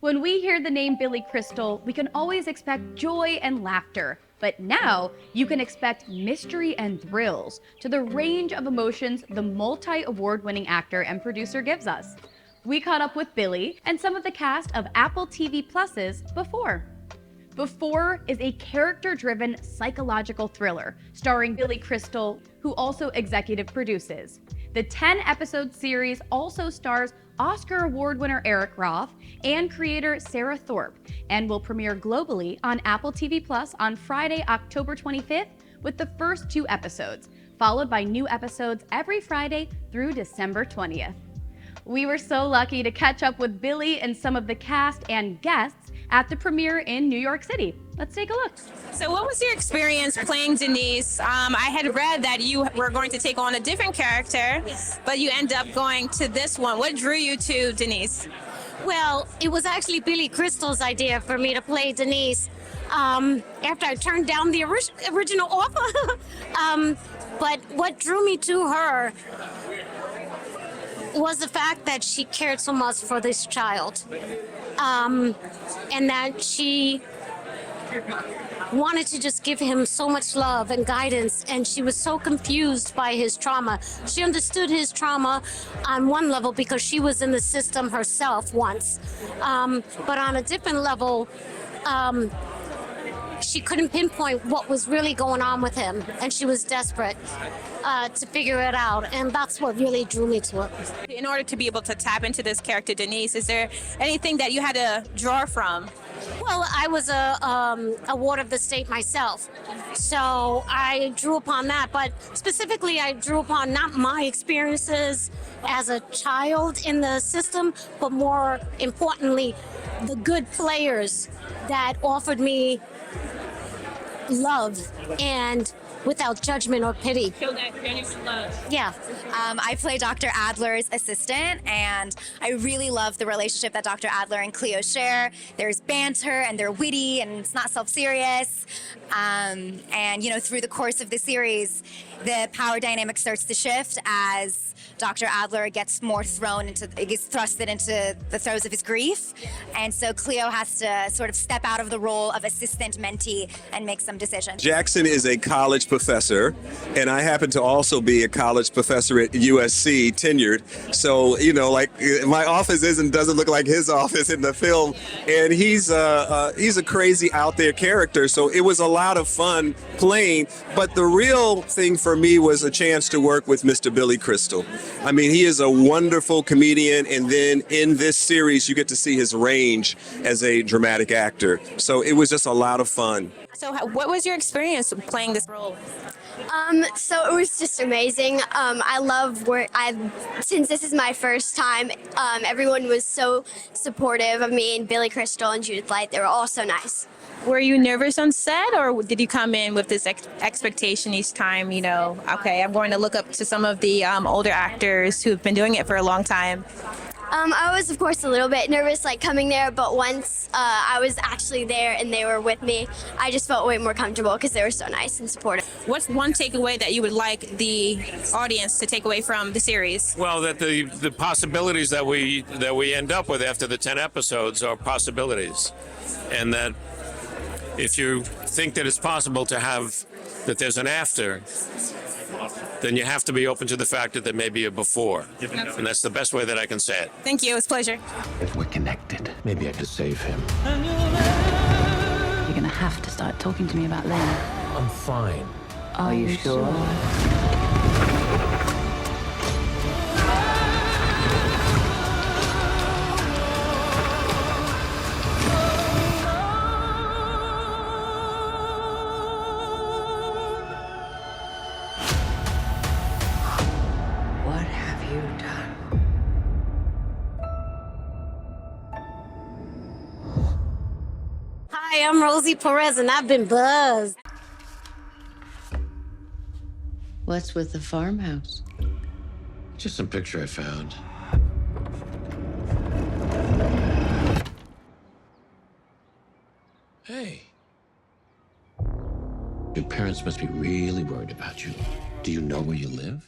When we hear the name Billy Crystal, we can always expect joy and laughter. But now, you can expect mystery and thrills to the range of emotions the multi-award-winning actor and producer gives us. We caught up with Billy and some of the cast of Apple TV Plus's Before. Before is a character-driven psychological thriller starring Billy Crystal, who also executive produces. The 10-episode series also stars Oscar Award winner Eric Roth and creator Sarah Thorpe, and will premiere globally on Apple TV Plus on Friday, October 25th, with the first 2 episodes, followed by new episodes every Friday through December 20th. We were so lucky to catch up with Billy and some of the cast and guests at the premiere in New York City. Let's take a look. So what was your experience playing Denise? I had read that you were going to take on a different character, but you end up going to this one. What drew you to Denise? Well, it was actually Billy Crystal's idea for me to play Denise after I turned down the original offer. But what drew me to her was the fact that she cared so much for this child, and that she wanted to just give him so much love and guidance, and she was so confused by his trauma. She understood his trauma on one level because she was in the system herself once, but on a different level, she couldn't pinpoint what was really going on with him, and she was desperate to figure it out, and that's what really drew me to it. In order to be able to tap into this character, Denise, is there anything that you had to draw from? Well, I was a ward of the state myself, so I drew upon that, but specifically I drew upon not my experiences as a child in the system, but more importantly, the good players that offered me love and without judgment or pity. Show that genuine love. Yeah. I play Dr. Adler's assistant, and I really love the relationship that Dr. Adler and Cleo share. There's banter, and they're witty, and it's not self-serious. And, you know, through the course of the series, the power dynamic starts to shift as Dr. Adler gets thrusted into the throes of his grief. And so Cleo has to sort of step out of the role of assistant mentee and make some decisions. Jackson is a college professor, and I happen to also be a college professor at USC, tenured. So, you know, like my office doesn't look like his office in the film. And he's a crazy out there character. So it was a lot of fun playing. But the real thing for me was a chance to work with Mr. Billy Crystal. I mean, he is a wonderful comedian, and then in this series, you get to see his range as a dramatic actor. So it was just a lot of fun. So what was your experience playing this role? So it was just amazing. I love since this is my first time, everyone was so supportive of me, and Billy Crystal and Judith Light. They were all so nice. Were you nervous on set, or did you come in with this expectation each time, you know, okay, I'm going to look up to some of the older actors who've been doing it for a long time? I was, of course, a little bit nervous, like, coming there, but once I was actually there and they were with me, I just felt way more comfortable because they were so nice and supportive. What's one takeaway that you would like the audience to take away from the series? Well, that the possibilities that we end up with after the 10 episodes are possibilities, and that if you think that it's possible that there's an after, then you have to be open to the fact that there may be a before. And that's the best way that I can say it. Thank you. It was a pleasure. If we're connected, maybe I could save him. You're gonna have to start talking to me about Lynn. I'm fine. Are you sure? What have you done? Hi, I'm Rosie Perez, and I've been buzzed. What's with the farmhouse? Just some picture I found. Hey. Your parents must be really worried about you. Do you know where you live?